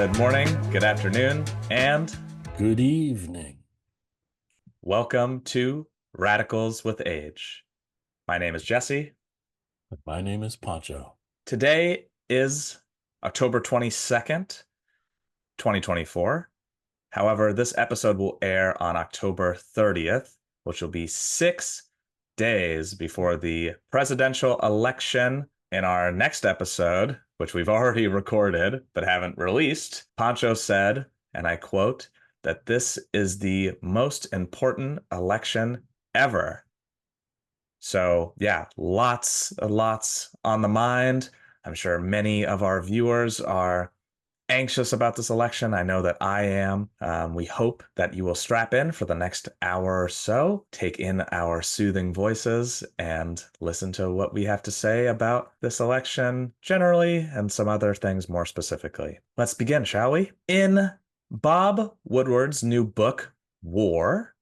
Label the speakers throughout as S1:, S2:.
S1: Good morning, good afternoon, and
S2: Good evening.
S1: welcome to Radicals with Age. My name is Jesse.
S2: My name is Pancho.
S1: Today is October 22nd, 2024. However, this episode will air on October 30th, which will be 6 days before the presidential election. In our next episode, which we've already recorded but haven't released, Pancho said, and I quote, that this is the most important election ever. So, yeah, lots on the mind. I'm sure many of our viewers are anxious about this election. I know that I am. We hope that you will strap in for the next hour or so, take in our soothing voices, and listen to what we have to say about this election generally and some other things more specifically. Let's begin, shall we? In Bob Woodward's new book, War,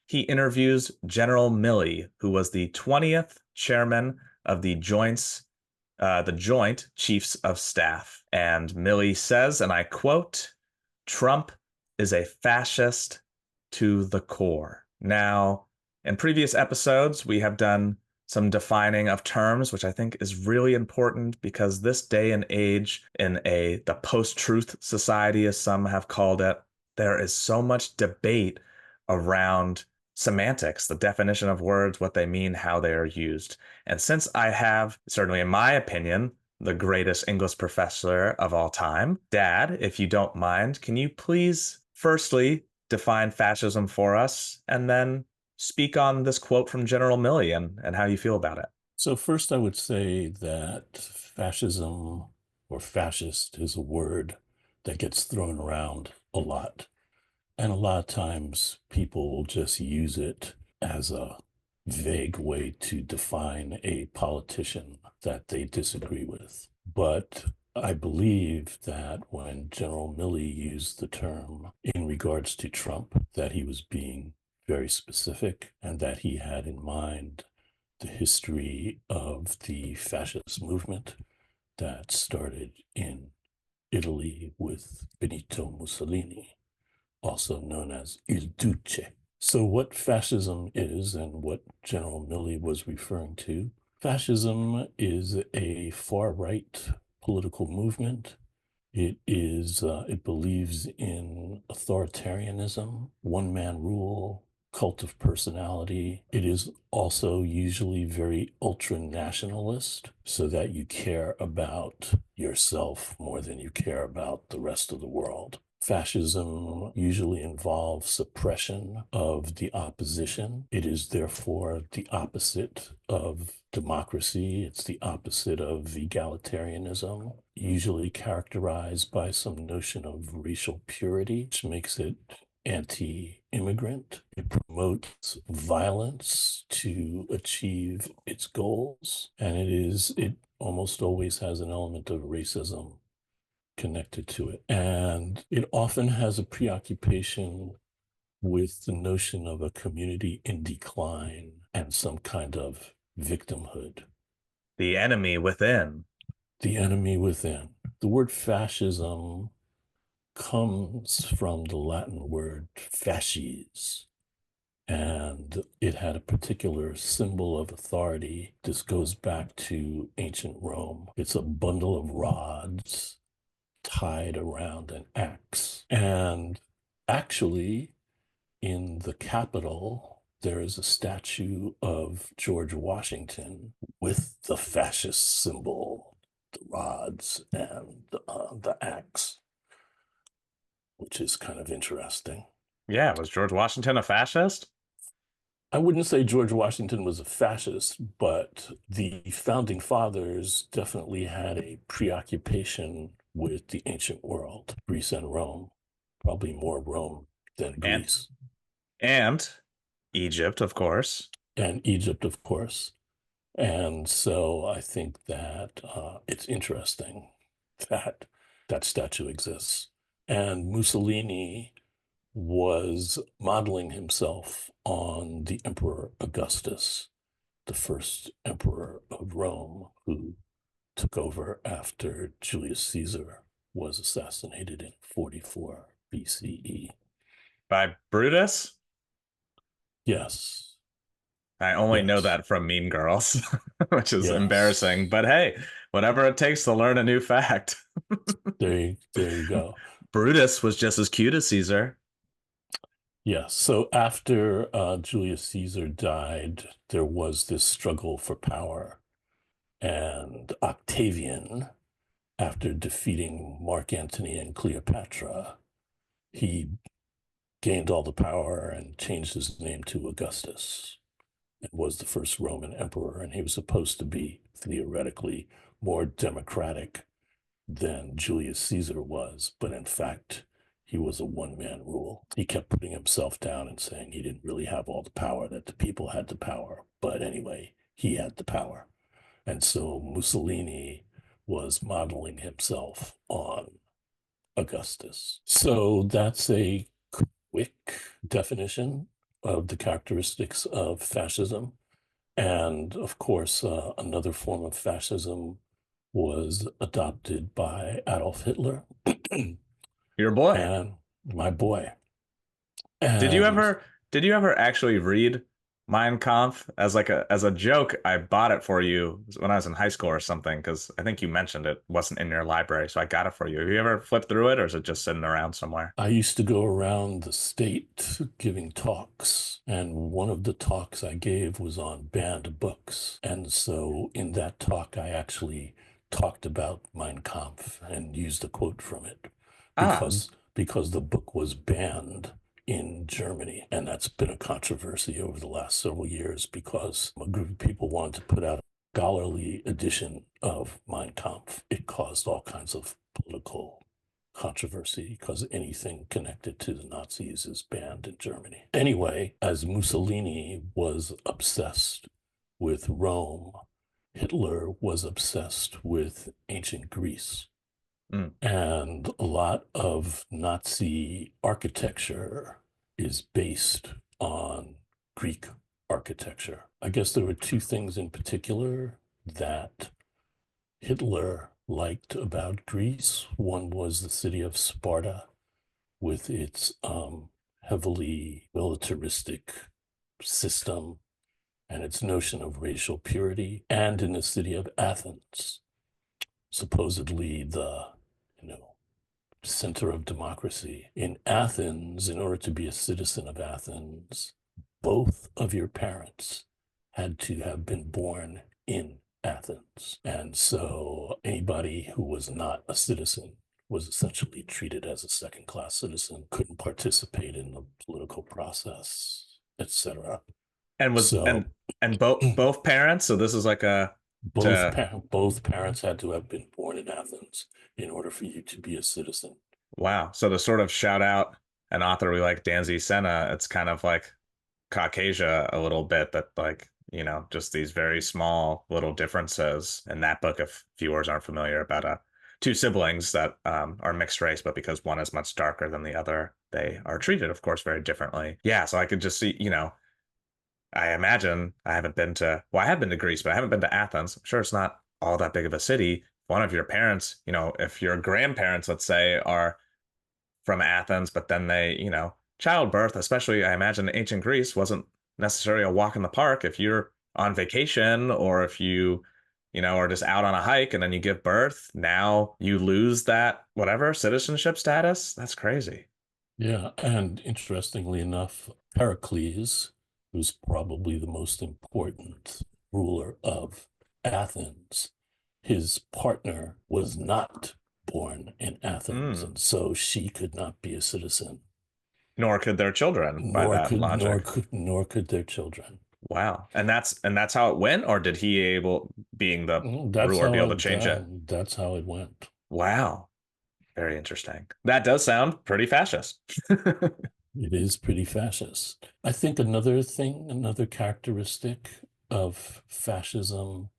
S1: he interviews General Milley, who was the 20th chairman of the Joint Chiefs of Staff. And Milley says, and I quote, "Trump is a fascist to the core." Now, in previous episodes, we have done some defining of terms, which I think is really important because this day and age in the post-truth society, as some have called it, there is so much debate around semantics, the definition of words, what they mean, how they are used. And since I have, certainly in my opinion, the greatest English professor of all time, Dad, if you don't mind, can you please firstly define fascism for us and then speak on this quote from General Milley and how you feel about it?
S2: So first I would say that fascism or fascist is a word that gets thrown around a lot. And a lot of times people will just use it as a vague way to define a politician that they disagree with. But I believe that when General Milley used the term in regards to Trump, that he was being very specific and that he had in mind the history of the fascist movement that started in Italy with Benito Mussolini, also known as Il Duce. So what fascism is and what General Milley was referring to, fascism is a far-right political movement. It believes in authoritarianism, one-man rule, cult of personality. It is also usually very ultra-nationalist, so that you care about yourself more than you care about the rest of the world. Fascism usually involves suppression of the opposition. It is therefore the opposite of democracy. It's the opposite of egalitarianism, usually characterized by some notion of racial purity, which makes it anti-immigrant. It promotes violence to achieve its goals, and it almost always has an element of racism connected to it. And it often has a preoccupation with the notion of a community in decline and some kind of victimhood.
S1: The enemy within.
S2: The enemy within. The word fascism comes from the Latin word fasces, and it had a particular symbol of authority. This goes back to ancient Rome. It's a bundle of rods tied around an axe. And actually, in the Capitol, there is a statue of George Washington with the fascist symbol, the rods and the axe, which is kind of interesting.
S1: Yeah, was George Washington a fascist?
S2: I wouldn't say George Washington was a fascist, but the founding fathers definitely had a preoccupation with the ancient world, Greece and Rome, probably more Rome than
S1: And
S2: Greece.
S1: and Egypt, of course.
S2: And Egypt, of course. And so I think that it's interesting that that statue exists. And Mussolini was modeling himself on the Emperor Augustus, the first emperor of Rome, who took over after Julius Caesar was assassinated in 44 BCE.
S1: By Brutus?
S2: Yes,
S1: I only know
S2: yes,
S1: that from Mean Girls, which is embarrassing.
S2: yes.
S1: But hey, whatever it takes to learn a new fact.
S2: There you go.
S1: Brutus was just as cute as Caesar.
S2: Yes. So after Julius Caesar died, there was this struggle for power. And Octavian, after defeating Mark Antony and Cleopatra, he gained all the power and changed his name to Augustus and was the first Roman emperor. And he was supposed to be theoretically more democratic than Julius Caesar was. But in fact, he was a one-man rule. He kept putting himself down and saying he didn't really have all the power, that the people had the power. But anyway, he had the power. And so Mussolini was modeling himself on Augustus. So that's a quick definition of the characteristics of fascism. And of course, another form of fascism was adopted by Adolf Hitler
S1: Your boy.
S2: and my boy.
S1: Did you
S2: And
S1: ever did you ever actually read Mein Kampf as like a joke? I bought it for you when I was in high school or something because I think you mentioned it wasn't in your library, so I got it for you. Have you ever flipped through it or is it just sitting around somewhere?
S2: I used to go around the state giving talks, and one of the talks I gave was on banned books. And so in that talk, I actually talked about Mein Kampf and used a quote from it
S1: Ah,
S2: because the book was banned in Germany. And that's been a controversy over the last several years because a group of people wanted to put out a scholarly edition of Mein Kampf. It caused all kinds of political controversy because anything connected to the Nazis is banned in Germany. Anyway, as Mussolini was obsessed with Rome, Hitler was obsessed with ancient Greece.
S1: mm.
S2: And a lot of Nazi architecture is based on Greek architecture. I guess there were two things in particular that Hitler liked about Greece. One was the city of Sparta with its heavily militaristic system and its notion of racial purity, and in the city of Athens, supposedly the, you know, center of democracy. In Athens, in order to be a citizen of Athens, both of your parents had to have been born in Athens. And so anybody who was not a citizen was essentially treated as a second class citizen, couldn't participate in the political process, etc.
S1: And was
S2: So
S1: and both parents, so this is like a to
S2: both parents had to have been born in Athens in order for you to be a citizen.
S1: wow. So to sort of shout out an author we like, Danzy Senna, it's kind of like Caucasia a little bit that like, just these very small little differences in that book if viewers aren't familiar about two siblings that are mixed race, but because one is much darker than the other, they are treated, of course, very differently. Yeah, so I could just see, I imagine I haven't been to, well, I have been to Greece, but I haven't been to Athens. I'm sure it's not all that big of a city. One of your parents, if your grandparents, let's say, are from Athens, but then they, childbirth, especially I imagine in ancient Greece, wasn't necessarily a walk in the park. If you're on vacation or if you, are just out on a hike and then you give birth, now you lose that whatever citizenship status. That's crazy.
S2: Yeah, and interestingly enough, Pericles, who's probably the most important ruler of Athens, his partner was not born in Athens, and
S1: Mm.
S2: so she could not be a citizen,
S1: Nor could their children by
S2: nor
S1: that
S2: could nor
S1: logic.
S2: could nor could their children.
S1: Wow. And that's how it went, or did he able being the
S2: That's
S1: ruler be
S2: how
S1: able to change it?
S2: that's how it went.
S1: Wow. Very interesting. That does sound pretty fascist.
S2: It is pretty fascist. I think another characteristic of fascism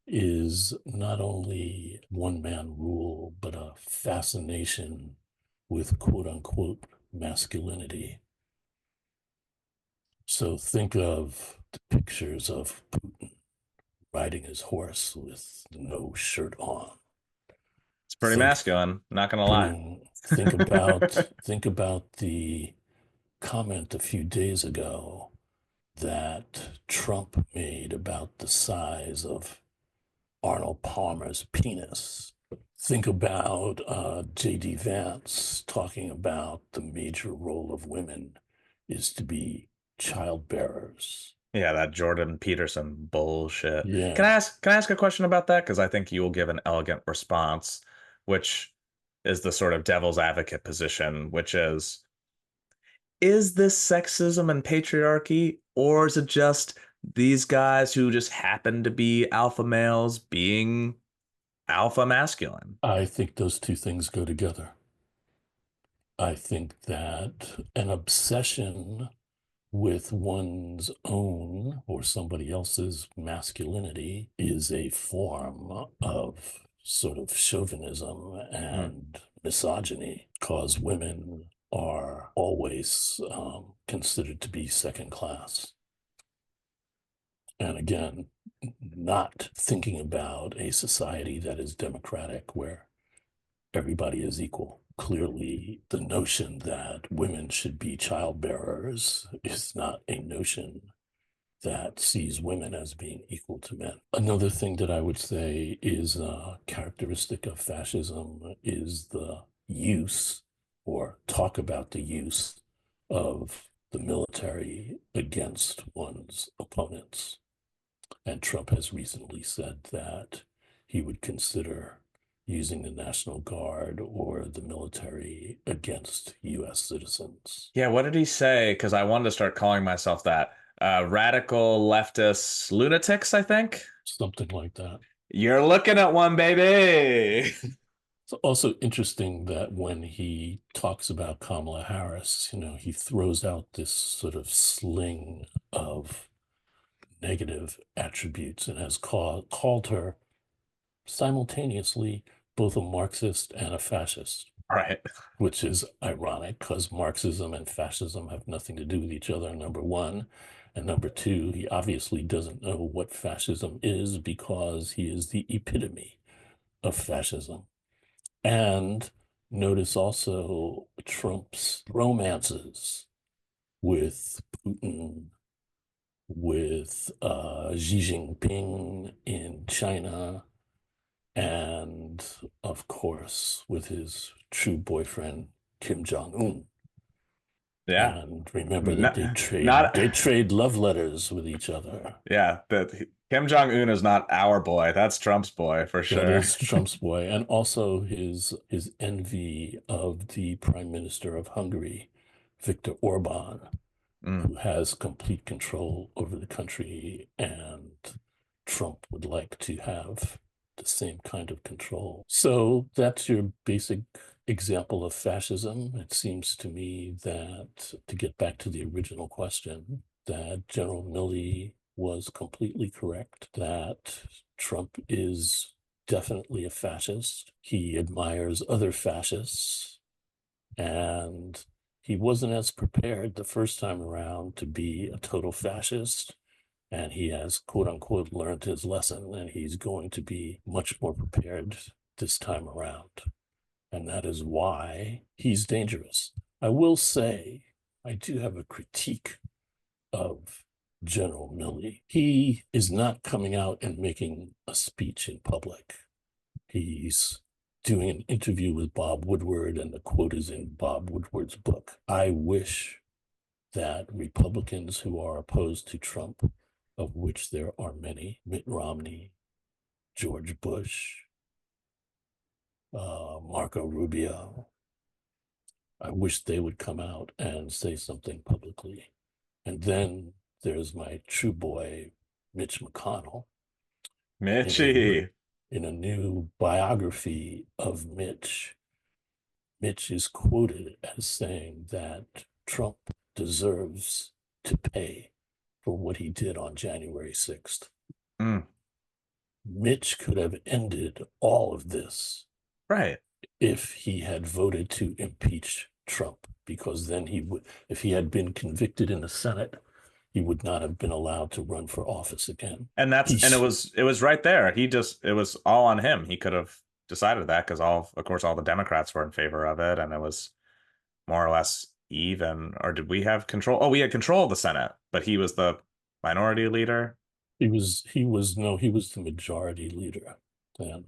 S2: is not only one man rule, but a fascination with quote unquote masculinity. So think of the pictures of Putin riding his horse with no shirt on.
S1: Pretty
S2: Think
S1: masculine, not gonna lie.
S2: pretty think about the comment a few days ago that Trump made about the size of Arnold Palmer's penis. Think about J.D. Vance talking about the major role of women is to be child bearers.
S1: Yeah, that Jordan Peterson bullshit. Can
S2: Yeah,
S1: I ask a question about that? Because I think you will give an elegant response, which is the sort of devil's advocate position, which is this sexism and patriarchy, or is it just these guys who just happen to be alpha males being alpha masculine?
S2: I think those two things go together. I think that an obsession with one's own or somebody else's masculinity is a form of sort of chauvinism
S1: Mm.
S2: and misogyny, because women are always considered to be second class. And again, not thinking about a society that is democratic where everybody is equal. Clearly, the notion that women should be child bearers is not a notion that sees women as being equal to men. Another thing that I would say is a characteristic of fascism is the use or talk about the use of the military against one's opponents. And Trump has recently said that he would consider using the National Guard or the military against US citizens.
S1: Yeah, what did he say? Because I wanted to start calling myself that. Radical leftist lunatics, I think.
S2: Something like that.
S1: You're looking at one, baby.
S2: It's also interesting that when he talks about Kamala Harris, he throws out this sort of sling of negative attributes and has called her simultaneously both a Marxist and a fascist,
S1: Right.
S2: which is ironic because Marxism and fascism have nothing to do with each other, number one. And number two, he obviously doesn't know what fascism is because he is the epitome of fascism. And notice also Trump's romances with Putin, with Xi Jinping in China, and of course with his true boyfriend Kim Jong Un.
S1: Yeah.
S2: And remember that
S1: Not,
S2: they trade
S1: not
S2: they trade love letters with each other.
S1: yeah, that Kim Jong-un is not our boy. That's Trump's boy for
S2: That
S1: sure.
S2: is Trump's boy, and also his envy of the Prime Minister of Hungary, Viktor Orban,
S1: Mm.
S2: who has complete control over the country, and Trump would like to have the same kind of control. So that's your basic example of fascism. It seems to me that, to get back to the original question, that General Milley was completely correct, that Trump is definitely a fascist. He admires other fascists, and he wasn't as prepared the first time around to be a total fascist. And he has, quote unquote, learned his lesson, and he's going to be much more prepared this time around. And that is why he's dangerous. I will say, I do have a critique of General Milley. He is not coming out and making a speech in public. He's doing an interview with Bob Woodward, and the quote is in Bob Woodward's book. I wish that Republicans who are opposed to Trump, of which there are many, Mitt Romney, George Bush, Marco Rubio, I wish they would come out and say something publicly. And then there's my true boy, Mitch McConnell, in a
S1: Mitchie.
S2: in a new biography of Mitch. Mitch is quoted as saying that Trump deserves to pay for what he did on January 6th.
S1: Mm.
S2: Mitch could have ended all of this
S1: Right.
S2: if he had voted to impeach Trump, because then he would, if he had been convicted in the Senate, he would not have been allowed to run for office again.
S1: And
S2: He
S1: it was right there. It was all on him. He could have decided that because of course, all the Democrats were in favor of it, and it was more or less even. Or did we have control? Oh, we had control of the Senate, but he was the minority leader.
S2: He was the majority leader then.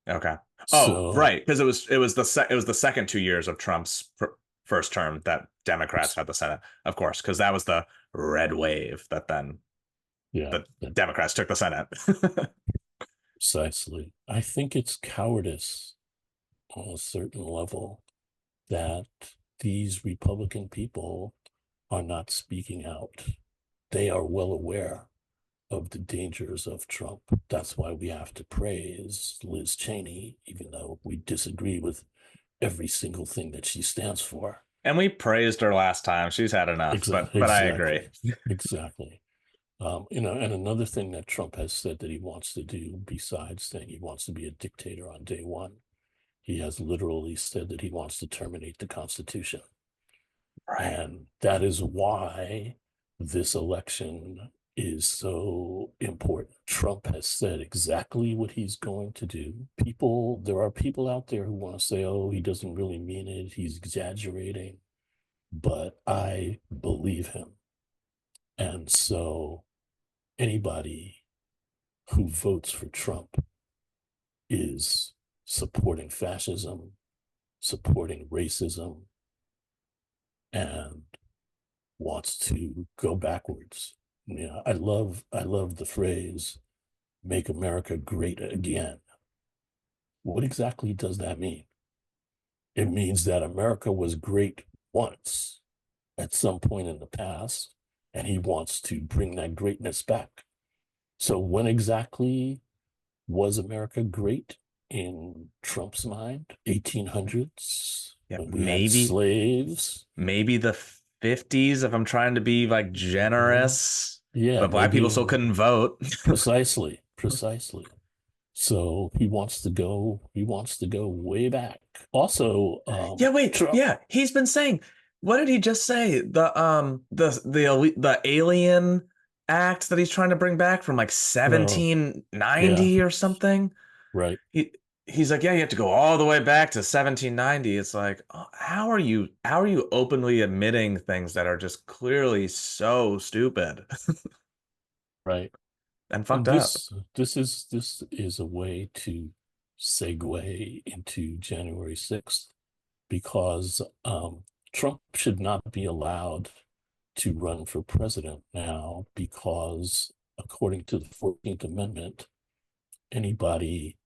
S1: Okay. Oh,
S2: So
S1: right, because it was the second 2 years of Trump's first term that Democrats
S2: ex-
S1: had the Senate, of course, because that was the red wave that then
S2: yeah,
S1: the Democrats took the Senate.
S2: precisely. I think it's cowardice on a certain level that these Republican people are not speaking out. They are well aware of the dangers of Trump. That's why we have to praise Liz Cheney, even though we disagree with every single thing that she stands for.
S1: And we praised her last time. She's had enough, but I agree.
S2: Exactly. Exactly. And another thing that Trump has said that he wants to do, besides saying he wants to be a dictator on day one, he has literally said that he wants to terminate the Constitution.
S1: Right.
S2: And that is why this election is so important. Trump has said exactly what he's going to do. There are people out there who want to say, oh, he doesn't really mean it, he's exaggerating, but I believe him. And so anybody who votes for Trump is supporting fascism, supporting racism, and wants to go backwards. I love the phrase "Make America Great Again." What exactly does that mean? It means that America was great once at some point in the past, and he wants to bring that greatness back. So when exactly was America great in Trump's mind? 1800s,
S1: Yeah,
S2: when we had
S1: maybe
S2: slaves.
S1: the 50s if I'm trying to be like
S2: Mhm.
S1: generous,
S2: Yeah,
S1: but black people still
S2: maybe
S1: couldn't vote.
S2: precisely, precisely. So he wants to go way back. Also,
S1: Yeah, wait.
S2: Trump,
S1: Yeah, he's been saying, what did he just say? The Alien Act that he's trying to bring back from like
S2: uh, yeah,
S1: 1790 or something.
S2: right,
S1: He he's like, yeah, you have to go all the way back to 1790. It's like, oh, how are you openly admitting things that are just clearly so stupid
S2: right.
S1: and
S2: And
S1: fucked up?
S2: this is a way to segue into January 6th because Trump should not be allowed to run for president now because according to the 14th Amendment, anybody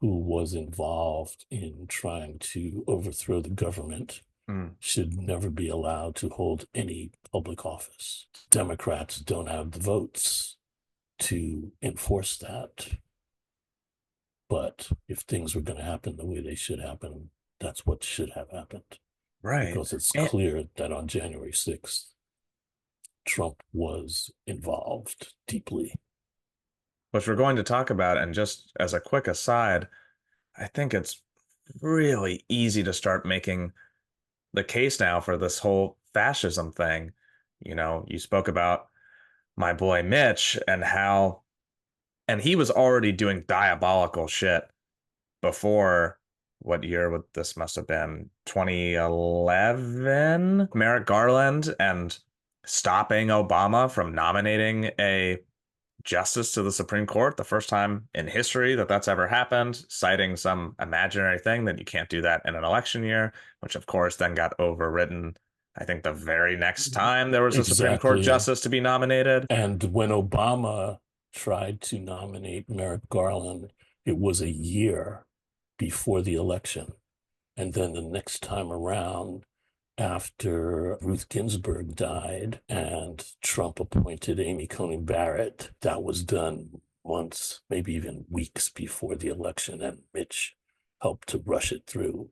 S2: who was involved in trying to overthrow the government
S1: Mm,
S2: should never be allowed to hold any public office. Democrats don't have the votes to enforce that. But if things were going to happen the way they should happen, that's what should have happened.
S1: right.
S2: Because it's
S1: And
S2: clear that on January 6th, Trump was involved deeply.
S1: which we're going to talk about, and just as a quick aside, I think it's really easy to start making the case now for this whole fascism thing. You spoke about my boy Mitch and how, and he was already doing diabolical shit before. What year would this must have been? 2011? Merrick Garland and stopping Obama from nominating a justice to the Supreme Court, the first time in history that that's ever happened, citing some imaginary thing that you can't do that in an election year, which of course then got overridden. I think the very next time there was a Supreme Court
S2: Exactly.
S1: justice to be nominated.
S2: And when Obama tried to nominate Merrick Garland, it was a year before the election. And then the next time around, after Ruth Ginsburg died and Trump appointed Amy Coney Barrett, that was done months, maybe even weeks before the election. And Mitch helped to rush it through.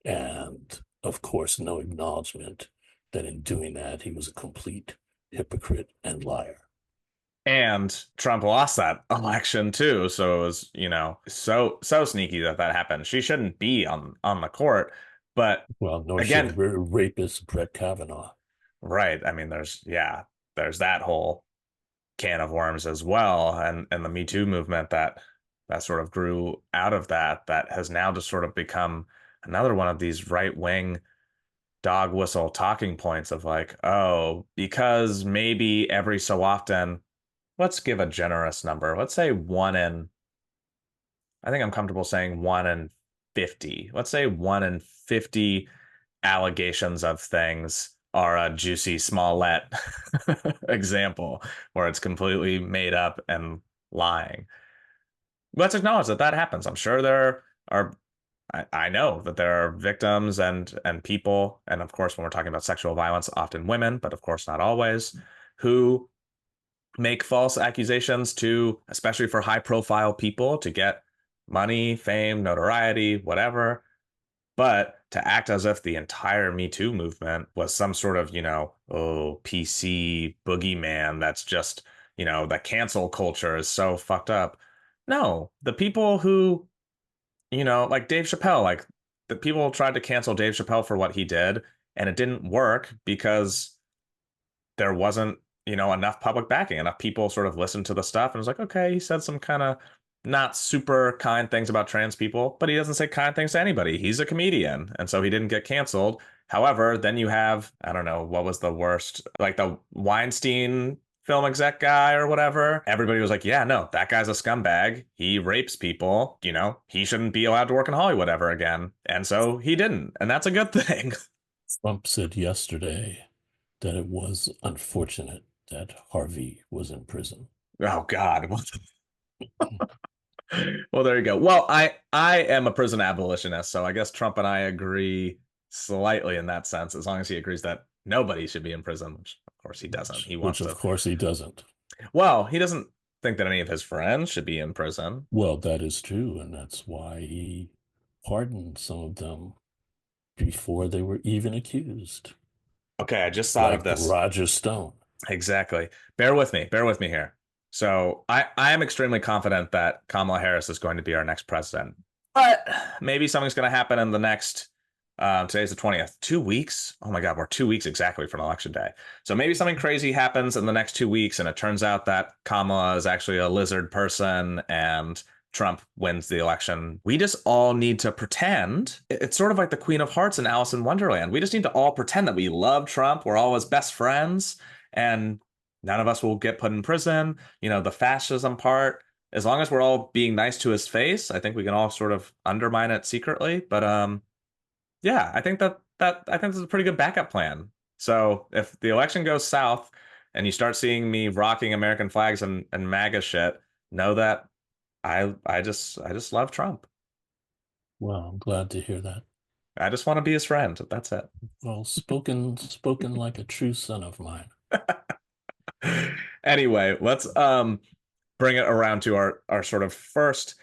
S2: And of course, no acknowledgement that in doing that, he was a complete hypocrite and liar.
S1: And Trump lost that election too. So it was, so sneaky that that happened. She shouldn't be on the court. But
S2: Well, nor should
S1: again,
S2: rapist Brett Kavanaugh.
S1: right. I mean, there's that whole can of worms as well, and the Me Too movement that that sort of grew out of that, that has now just sort of become another one of these right-wing dog whistle talking points of like, oh, because maybe every so often, let's give a generous number. Let's say I think I'm comfortable saying 1 in 50. Let's say 1 in 50 allegations of things are a Juicy Smollett example where it's completely made up and lying. Let's acknowledge that that happens. I'm sure there are I know that there are victims and people, and of course, when we're talking about sexual violence, often women, but of course not always, who make false accusations to, especially for high profile people, to get money, fame, notoriety, whatever. But to act as if the entire Me Too movement was some sort of, oh, PC boogeyman that's just, the cancel culture is so fucked up. No, the people who like Dave Chappelle, like the people tried to cancel Dave Chappelle for what he did, and it didn't work because there wasn't, enough public backing. Enough people sort of listened to the stuff and was like, okay, he said some kind of not super kind things about trans people, but he doesn't say kind things to anybody. He's a comedian, and so he didn't get canceled. However, then you have, I don't know, what was the worst, like the Weinstein film exec guy or whatever. Everybody was like, yeah, no, that guy's a scumbag. He rapes people. He shouldn't be allowed to work in Hollywood ever again. And so he didn't. And that's a good thing.
S2: Trump said yesterday that it was unfortunate that Harvey was in prison.
S1: Oh, God. Well, there you go. Well, I am a prison abolitionist, so I guess Trump and I agree slightly in that sense, as long as he agrees that nobody should be in prison, which of course he doesn't. He
S2: Which
S1: wants
S2: of
S1: to.
S2: course he doesn't.
S1: Well, he doesn't think that any of his friends should be in prison.
S2: Well, that is true, and that's why he pardoned some of them before they were even accused,
S1: Okay, I just thought of
S2: like
S1: this.
S2: Roger Stone.
S1: Exactly. Bear with me. Bear with me here. So I am extremely confident that Kamala Harris is going to be our next president. But maybe something's going to happen in the next, today's the 20th, 2 weeks. Oh my God, we're 2 weeks exactly from election day. So maybe something crazy happens in the next 2 weeks, and it turns out that Kamala is actually a lizard person and Trump wins the election. We just all need to pretend. It's sort of like the Queen of Hearts and Alice in Wonderland. We just need to all pretend that we love Trump. We're all his best friends, and none of us will get put in prison. The fascism part, as long as we're all being nice to his face, I think we can all sort of undermine it secretly. But yeah, I think this is a pretty good backup plan. So if the election goes south and you start seeing me rocking American flags and MAGA shit, know that I just love Trump.
S2: Well, I'm glad to hear that.
S1: I just want to be his friend. That's it.
S2: Well, spoken like a true son of mine.
S1: Anyway, let's bring it around to our sort of first,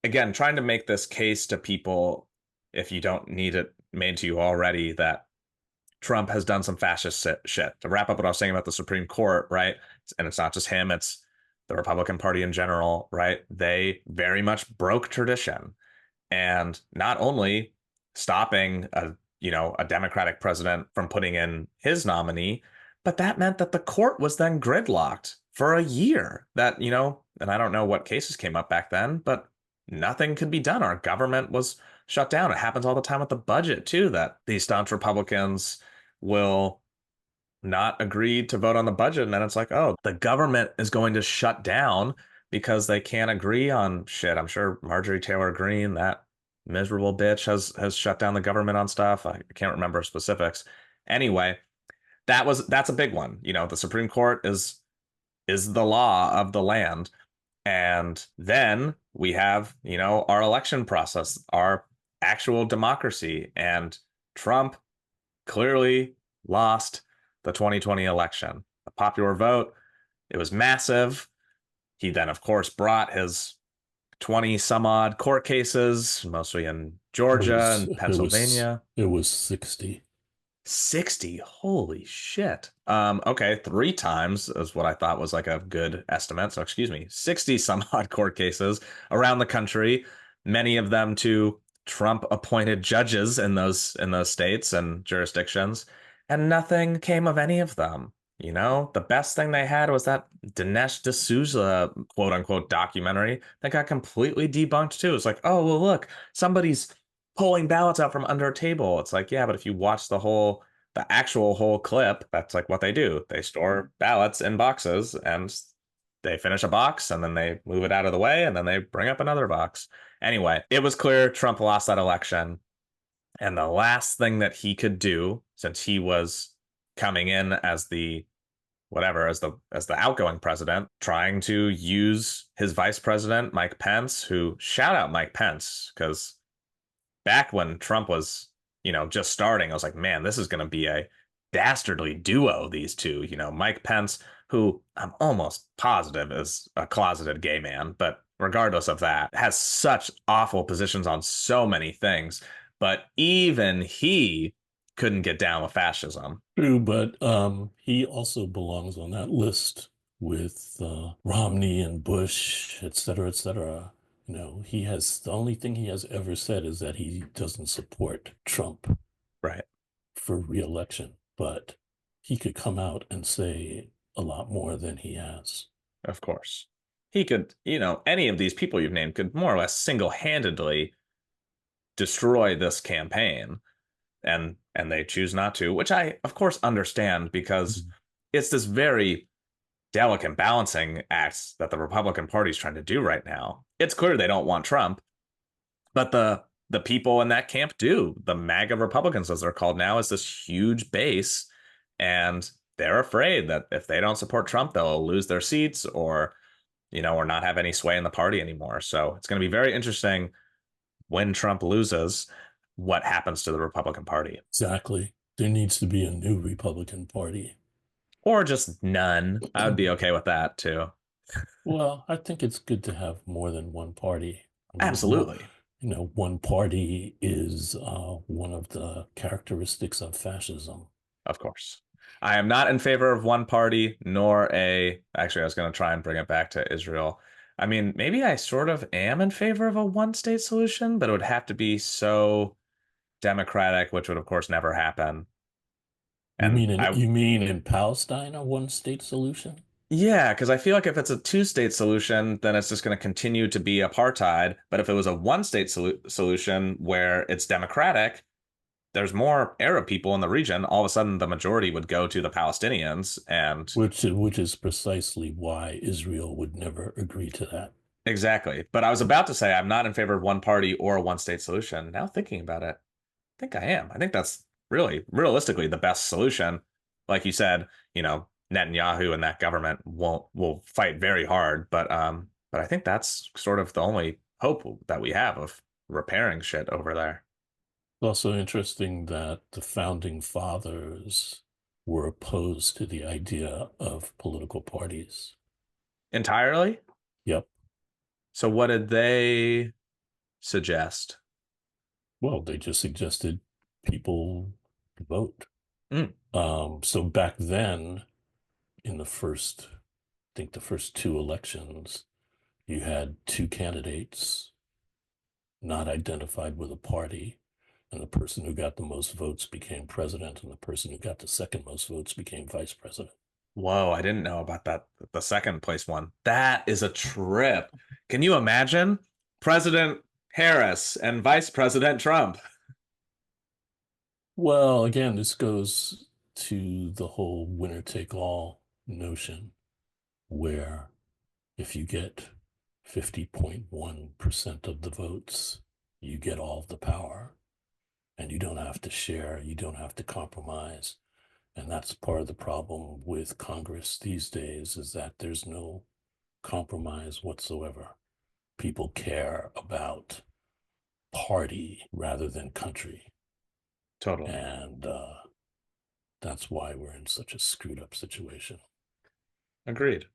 S1: again, trying to make this case to people, if you don't need it made to you already, that Trump has done some fascist shit. To wrap up what I was saying about the Supreme Court, right? And it's not just him, it's the Republican Party in general, right? They very much broke tradition. And not only stopping a Democratic president from putting in his nominee, but that meant that the court was then gridlocked for a year. That, and I don't know what cases came up back then, but nothing could be done. Our government was shut down. It happens all the time with the budget too, that these staunch Republicans will not agree to vote on the budget. And then it's like, oh, the government is going to shut down because they can't agree on shit. I'm sure Marjorie Taylor Greene, that miserable bitch, has shut down the government on stuff. I can't remember specifics. Anyway, that's a big one. The Supreme Court is the law of the land. And then we have, our election process, our actual democracy. And Trump clearly lost the 2020 election. A popular vote, it was massive. He then, of course, brought his 20 some odd court cases, mostly in Georgia and Pennsylvania.
S2: It was 60.
S1: 60. Holy shit. Okay, 3 times is what I thought was like a good estimate. So excuse me, 60 some odd court cases around the country, many of them to Trump appointed judges in those states and jurisdictions, and nothing came of any of them. The best thing they had was that Dinesh D'Souza quote unquote documentary that got completely debunked too. It's like, oh, well, look, somebody's pulling ballots out from under a table. It's like, yeah, but if you watch the actual whole clip, that's like what they do. They store ballots in boxes and they finish a box and then they move it out of the way and then they bring up another box. Anyway, it was clear Trump lost that election. And the last thing that he could do, since he was coming in as the whatever as the outgoing president, trying to use his vice president Mike Pence, who shout out Mike Pence because back when Trump was just starting, I was like, man, this is going to be a dastardly duo. These two, Mike Pence, who I'm almost positive is a closeted gay man, but regardless of that, has such awful positions on so many things. But even he couldn't get down with fascism.
S2: True, but he also belongs on that list with Romney and Bush, et cetera, et cetera. The only thing he has ever said is that he doesn't support Trump
S1: Right.
S2: for re-election, but he could come out and say a lot more than he has.
S1: Of course. He could, any of these people you've named could more or less single-handedly destroy this campaign, and they choose not to, which I of course understand because
S2: Mhm.
S1: it's this very delicate balancing act that the Republican Party is trying to do right now. It's clear they don't want Trump, but the people in that camp do. The MAGA Republicans, as they're called now, is this huge base, and they're afraid that if they don't support Trump, they'll lose their seats or not have any sway in the party anymore. So it's going to be very interesting when Trump loses, what happens to the Republican Party.
S2: Exactly. There needs to be a new Republican Party.
S1: Or just none. I would be okay with that too.
S2: Well, I think it's good to have more than one party. I mean,
S1: Absolutely.
S2: one party is one of the characteristics of fascism.
S1: Of course. I am not in favor of one party, actually, I was going to try and bring it back to Israel. I mean, maybe I sort of am in favor of a one state solution, but it would have to be so democratic, which would, of course, never happen. And
S2: You mean in Palestine a one state solution?
S1: yeah, because I feel like if it's a two-state solution, then it's just going to continue to be apartheid. But if it was a one-state solution where it's democratic, there's more Arab people in the region. All of a sudden, the majority would go to the Palestinians. And
S2: Which is precisely why Israel would never agree to that.
S1: exactly. But I was about to say I'm not in favor of one party or a one-state solution. Now thinking about it, I think I am. I think that's really realistically the best solution. Like you said, Netanyahu and that government will fight very hard, but I think that's sort of the only hope that we have of repairing shit over there.
S2: It's also interesting that the founding fathers were opposed to the idea of political parties.
S1: Entirely?
S2: Yep.
S1: So what did they suggest?
S2: Well, they just suggested people vote.
S1: Mm.
S2: So back then, in I think the first two elections, you had two candidates not identified with a party, and the person who got the most votes became president, and the person who got the second most votes became vice president.
S1: Whoa, I didn't know about that. The second place one. That is a trip. Can you imagine President Harris and Vice President Trump?
S2: Well, again, this goes to the whole winner take all notion, where if you get 50.1% of the votes, you get all of the power, and you don't have to share, you don't have to compromise. And that's part of the problem with Congress these days, is that there's no compromise whatsoever. People care about party rather than country.
S1: Totally.
S2: And that's why we're in such a screwed up situation.
S1: Agreed.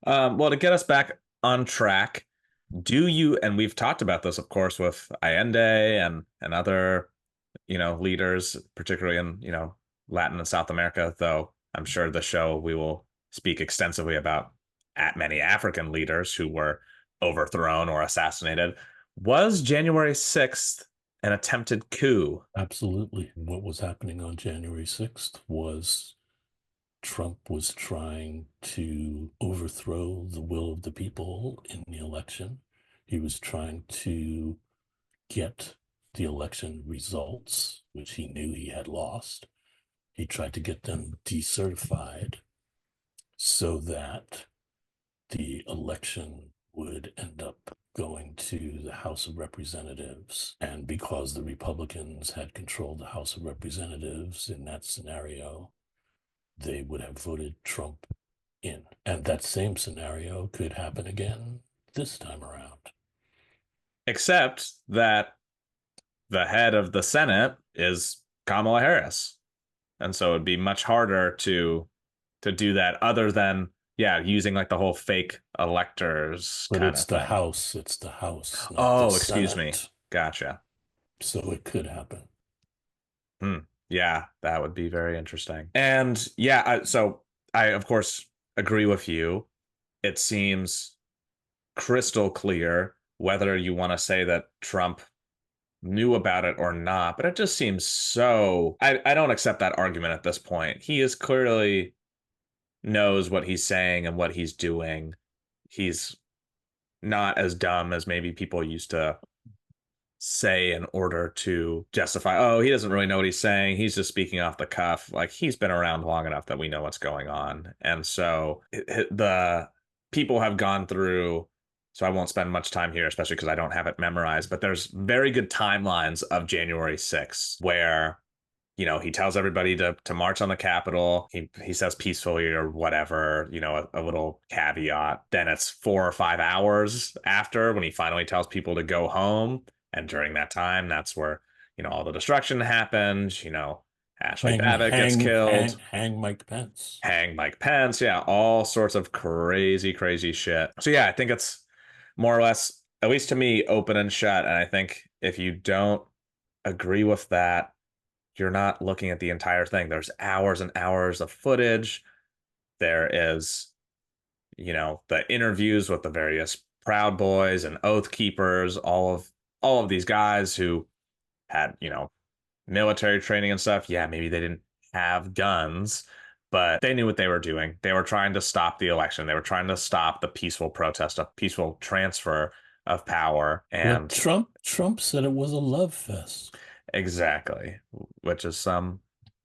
S1: Well, to get us back on track, and we've talked about this, of course, with Allende and other, leaders, particularly in, Latin and South America, though I'm sure the show we will speak extensively about at many African leaders who were overthrown or assassinated. Was January 6th an attempted coup?
S2: Absolutely. What was happening on January 6th was Trump was trying to overthrow the will of the people in the election. He was trying to get the election results, which he knew he had lost. He tried to get them decertified so that the election would end up going to the House of Representatives. And because the Republicans had controlled the House of Representatives in that scenario, they would have voted Trump in. And that same scenario could happen again this time around.
S1: Except that the head of the Senate is Kamala Harris. And so it'd be much harder to do that other than, yeah, using like the whole fake electors
S2: But
S1: kind of thing.
S2: It's the House, not the
S1: Oh, excuse me.
S2: Senate.
S1: Gotcha.
S2: So it could happen.
S1: Hmm. Yeah, that would be very interesting. And yeah, so I, of course, agree with you. It seems crystal clear whether you want to say that Trump knew about it or not, but it just seems so. I don't accept that argument at this point. He is clearly knows what he's saying and what he's doing. He's not as dumb as maybe people used to say in order to justify, oh, he doesn't really know what he's saying. He's just speaking off the cuff. Like he's been around long enough that we know what's going on. And so the people have gone through, so I won't spend much time here, especially because I don't have it memorized, but there's very good timelines of January 6th where he tells everybody to march on the Capitol. He says peacefully or whatever, a little caveat. Then it's 4 or 5 hours after when he finally tells people to go home. And during that time, that's where, all the destruction happens. Ashley Babbitt gets killed.
S2: Hang Mike Pence.
S1: Hang Mike Pence. Yeah, all sorts of crazy, crazy shit. So yeah, I think it's more or less, at least to me, open and shut. And I think if you don't agree with that, you're not looking at the entire thing. There's hours and hours of footage. There is, the interviews with the various Proud Boys and Oath Keepers, all of these guys who had, military training and stuff. Yeah, maybe they didn't have guns, but they knew what they were doing. They were trying to stop the election. They were trying to stop the peaceful protest, a peaceful transfer of power.
S2: But
S1: And
S2: Trump said it was a love fest.
S1: exactly, which is some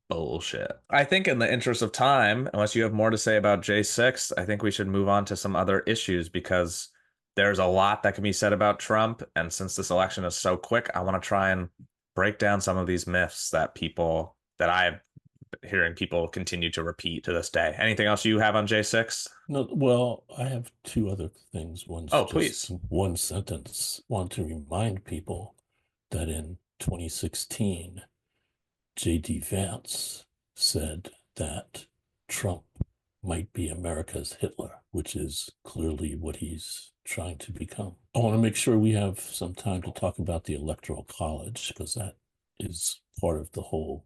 S1: bullshit. I think in the interest of time, unless you have more to say about J6, I think we should move on to some other issues because there's a lot that can be said about Trump. And since this election is so quick, I want to try and break down some of these myths that I'm hearing people continue to repeat to this day. Anything else you have on J6?
S2: No, well, I have two other things. One's
S1: Oh,
S2: just
S1: please.
S2: one sentence. Want to remind people that in 2016, J.D. Vance said that Trump might be America's Hitler, which is clearly what he's trying to become. I want to make sure we have some time to talk about the Electoral College because that is part of the whole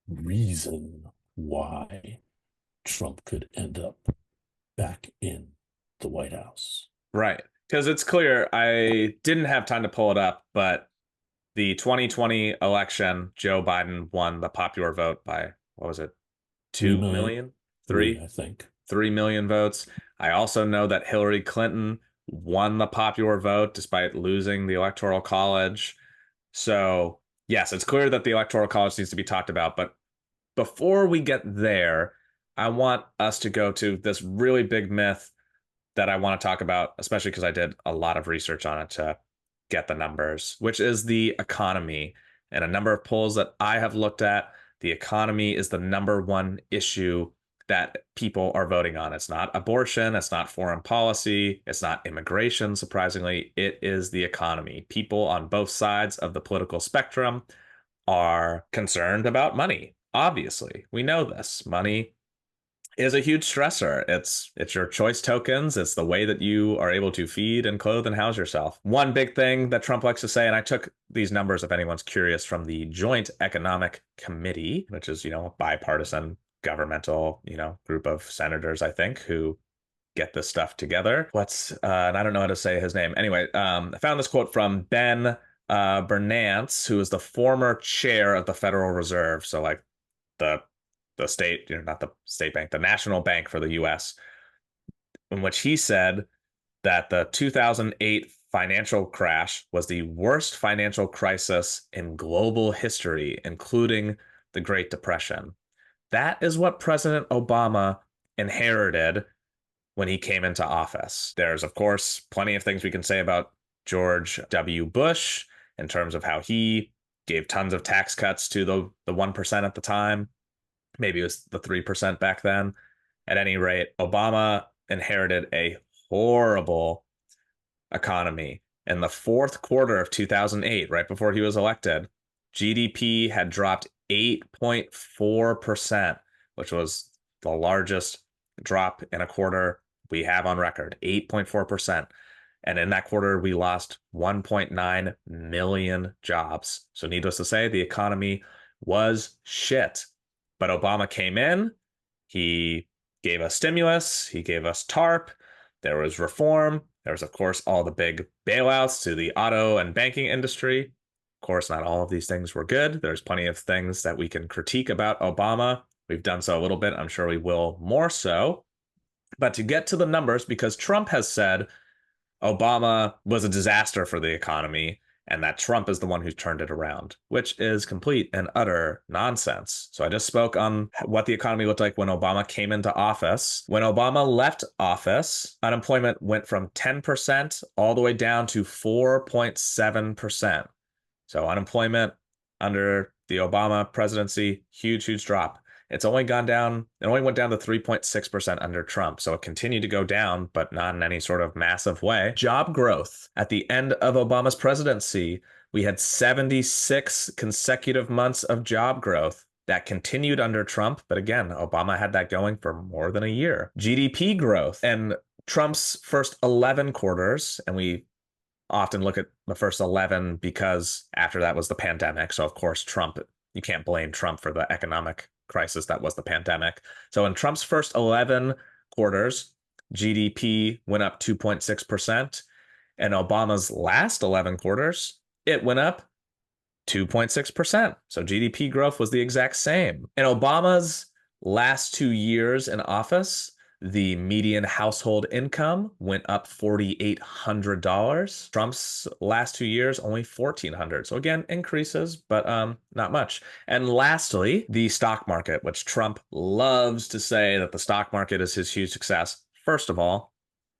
S2: reason why Trump could end up back in the White House.
S1: Right. Because it's clear I didn't have time to pull it up, but the 2020 election, Joe Biden won the popular vote by, what was it,
S2: 3
S1: 2
S2: million,
S1: million?
S2: three,
S1: Three?
S2: I think.
S1: 3 million votes. I also know that Hillary Clinton won the popular vote despite losing the Electoral College. So, yes, it's clear that the Electoral College needs to be talked about. But before we get there, I want us to go to this really big myth that I want to talk about, especially because I did a lot of research on it to get the numbers, which is the economy. And a number of polls that I have looked at, the economy is the number one issue that people are voting on. It's not abortion, it's not foreign policy, it's not immigration, surprisingly. It is the economy. People on both sides of the political spectrum are concerned about money. Obviously, we know this. Money is a huge stressor. It's your choice tokens. It's the way that you are able to feed and clothe and house yourself. One big thing that Trump likes to say, and I took these numbers if anyone's curious from the Joint Economic Committee, which is, a bipartisan governmental, group of senators, I think, who get this stuff together. And I don't know how to say his name. Anyway, I found this quote from Ben Bernanke, who is the former chair of the Federal Reserve. So like the the state, not the state bank, the national bank for the US, in which he said that the 2008 financial crash was the worst financial crisis in global history, including the Great Depression. That is what President Obama inherited when he came into office. There's, of course, plenty of things we can say about George W. Bush in terms of how he gave tons of tax cuts to the 1% at the time. Maybe it was the 3% back then. At any rate, Obama inherited a horrible economy. In the fourth quarter of 2008, right before he was elected, GDP had dropped 8.4%, which was the largest drop in a quarter we have on record, 8.4%. And in that quarter, we lost 1.9 million jobs. So, needless to say, the economy was shit. But Obama came in, he gave us stimulus, he gave us TARP, there was reform. There was, of course, all the big bailouts to the auto and banking industry. Of course, not all of these things were good. There's plenty of things that we can critique about Obama. We've done so a little bit. I'm sure we will more so. But to get to the numbers, because Trump has said Obama was a disaster for the economy and that Trump is the one who's turned it around, which is complete and utter nonsense. So I just spoke on what the economy looked like when Obama came into office. When Obama left office, unemployment went from 10% all the way down to 4.7%. So unemployment under the Obama presidency, huge, huge drop. It's only gone down, it only went down to 3.6% under Trump. So it continued to go down, but not in any sort of massive way. Job growth. At the end of Obama's presidency, we had 76 consecutive months of job growth. That continued under Trump, but again, Obama had that going for more than a year. GDP growth and Trump's first 11 quarters, and we often look at the first 11 because after that was the pandemic. So, of course, Trump, you can't blame Trump for the economic crisis that was the pandemic. So in Trump's first 11 quarters, GDP went up 2.6%. And Obama's last 11 quarters, it went up 2.6%. So GDP growth was the exact same. In Obama's last 2 years in office, the median household income went up $4,800. Trump's last 2 years, only $1,400. So again, increases, but not much. And lastly, the stock market, which Trump loves to say that the stock market is his huge success. First of all,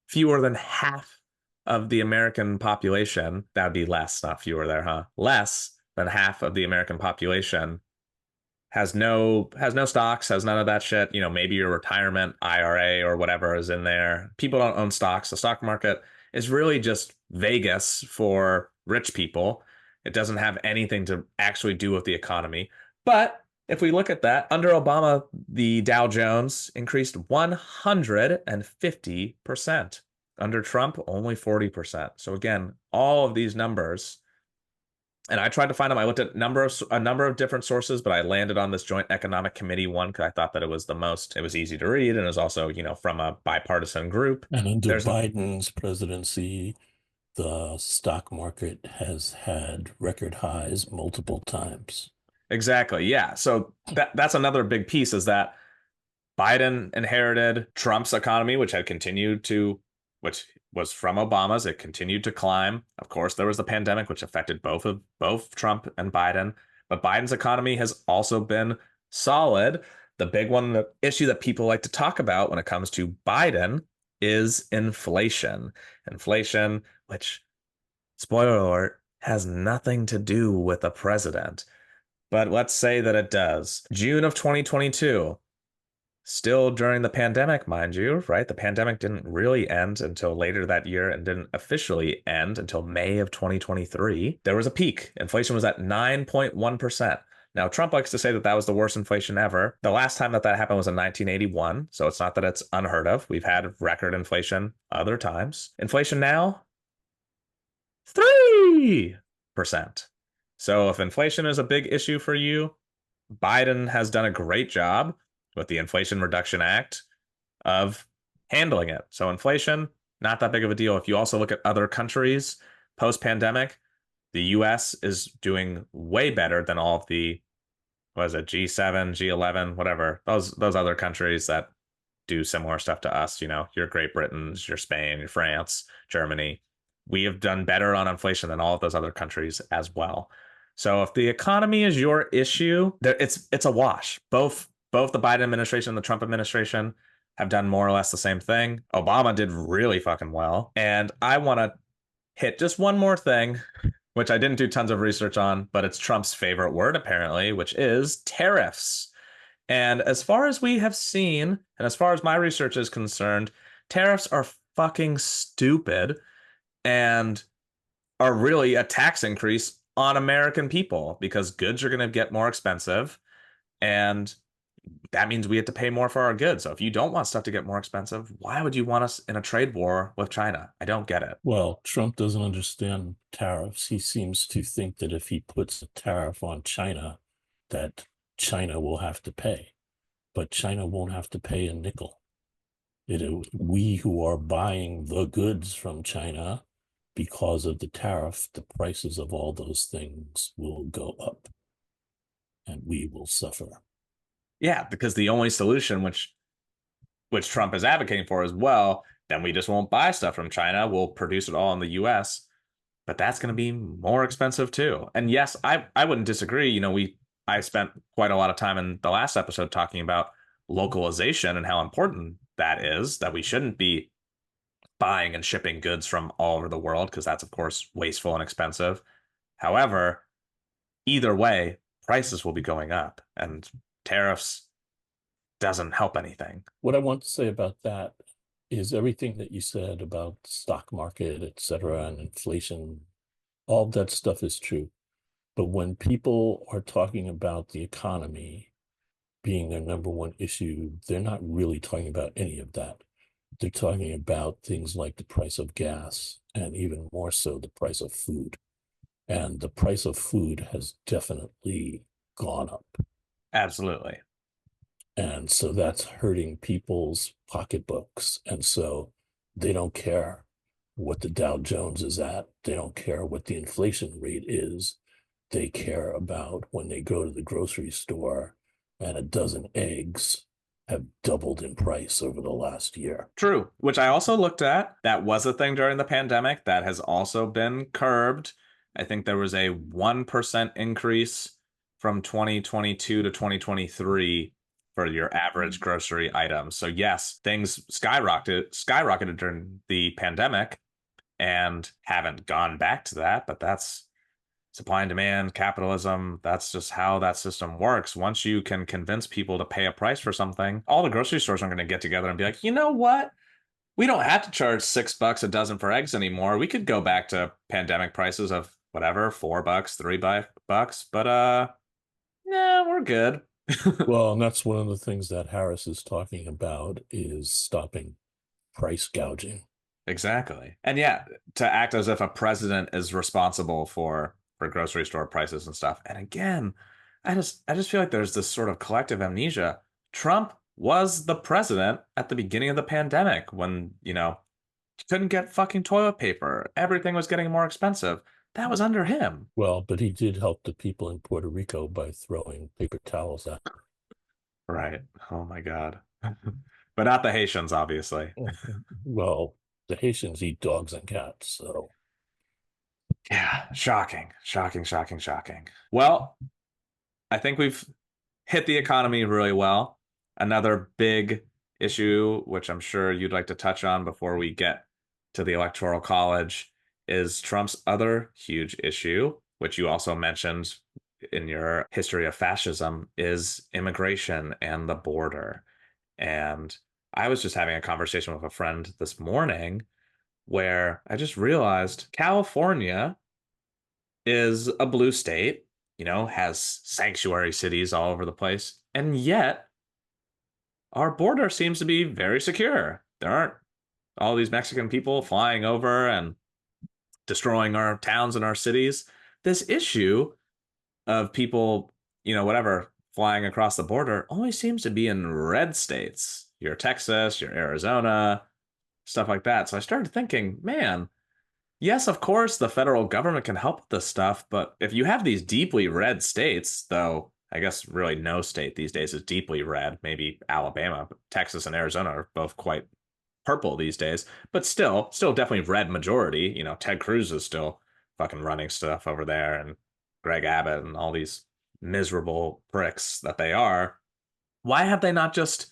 S1: fewer than half of the American population, that would be less, not fewer there, huh? Less than half of the American population has no stocks, has none of that shit. Maybe your retirement IRA or whatever is in there. People don't own stocks. The stock market is really just Vegas for rich people. It doesn't have anything to actually do with the economy. But if we look at that, under Obama, the Dow Jones increased 150%. Under Trump, only 40%. So again, all of these numbers, and I tried to find them. I looked at a number of different sources, but I landed on this Joint Economic Committee one because I thought that it was easy to read, and it was also, from a bipartisan group.
S2: And under Biden's presidency, the stock market has had record highs multiple times.
S1: Exactly. Yeah. So that's another big piece is that Biden inherited Trump's economy, which was from Obama's. It continued to climb. Of course, there was the pandemic, which affected both Trump and Biden. But Biden's economy has also been solid. The big one, the issue that people like to talk about when it comes to Biden is inflation. Inflation, which, spoiler alert, has nothing to do with the president. But let's say that it does. June of 2022. Still during the pandemic, mind you, right? The pandemic didn't really end until later that year and didn't officially end until May of 2023. There was a peak. Inflation was at 9.1%. Now, Trump likes to say that that was the worst inflation ever. The last time that happened was in 1981. So it's not that it's unheard of. We've had record inflation other times. Inflation now, 3%. So if inflation is a big issue for you, Biden has done a great job with the Inflation Reduction Act of handling it. So inflation, not that big of a deal. If you also look at other countries post-pandemic, the US is doing way better than all of the was it G7, G11, whatever, those other countries that do similar stuff to us, your Great Britain's, your Spain, your France, Germany. We have done better on inflation than all of those other countries as well. So if the economy is your issue, it's a wash. Both the Biden administration and the Trump administration have done more or less the same thing. Obama did really fucking well. And I want to hit just one more thing, which I didn't do tons of research on, but it's Trump's favorite word apparently, which is tariffs. And as far as we have seen, and as far as my research is concerned, tariffs are fucking stupid and are really a tax increase on American people because goods are going to get more expensive. And that means we have to pay more for our goods. So if you don't want stuff to get more expensive, why would you want us in a trade war with China? I don't get it.
S2: Well, Trump doesn't understand tariffs. He seems to think that if he puts a tariff on China, that China will have to pay, but China won't have to pay a nickel. We who are buying the goods from China, because of the tariff, the prices of all those things will go up and we will suffer.
S1: Yeah, because the only solution which Trump is advocating for as well, then we just won't buy stuff from China. We'll produce it all in the US, but that's going to be more expensive too. And yes, I wouldn't disagree. I spent quite a lot of time in the last episode talking about localization and how important that is, that we shouldn't be buying and shipping goods from all over the world because that's of course wasteful and expensive. However, either way, prices will be going up and tariffs doesn't help anything.
S2: What I want to say about that is everything that you said about the stock market, et cetera, and inflation, all that stuff is true. But when people are talking about the economy being their number one issue, they're not really talking about any of that. They're talking about things like the price of gas and even more so the price of food. And the price of food has definitely gone up.
S1: Absolutely.
S2: And so that's hurting people's pocketbooks. And so they don't care what the Dow Jones is at. They don't care what the inflation rate is. They care about when they go to the grocery store and a dozen eggs have doubled in price over the last year.
S1: True, which I also looked at. That was a thing during the pandemic that has also been curbed. I think there was a 1% increase from 2022 to 2023 for your average grocery items. So yes, things skyrocketed during the pandemic and haven't gone back to that, but that's supply and demand, capitalism. That's just how that system works. Once you can convince people to pay a price for something, all the grocery stores are going to get together and be like, you know what? We don't have to charge $6 a dozen for eggs anymore. We could go back to pandemic prices of whatever, $4, $3, but yeah, we're good.
S2: Well, and that's one of the things that Harris is talking about is stopping price gouging.
S1: Exactly. And yeah, to act as if a president is responsible for grocery store prices and stuff. And again, I just feel like there's this sort of collective amnesia. Trump was the president at the beginning of the pandemic when, you couldn't get fucking toilet paper. Everything was getting more expensive. That was under him.
S2: Well, but he did help the people in Puerto Rico by throwing paper towels at them.
S1: Right. Oh my God. But not the Haitians, obviously.
S2: Well, the Haitians eat dogs and cats, so.
S1: Yeah, shocking, shocking, shocking, shocking. Well, I think we've hit the economy really well. Another big issue, which I'm sure you'd like to touch on before we get to the Electoral College, is Trump's other huge issue, which you also mentioned in your history of fascism, is immigration and the border. And I was just having a conversation with a friend this morning where I just realized California is a blue state, has sanctuary cities all over the place. And yet our border seems to be very secure. There aren't all these Mexican people flying over and destroying our towns and our cities. This issue of people, whatever, flying across the border only seems to be in red states. Your Texas, your Arizona, stuff like that. So I started thinking, man, yes, of course, the federal government can help with this stuff, but if you have these deeply red states, though, I guess really no state these days is deeply red. Maybe Alabama, but Texas and Arizona are both quite purple these days, but still definitely red majority. Ted Cruz is still fucking running stuff over there, and Greg Abbott and all these miserable pricks that they are. Why have they not just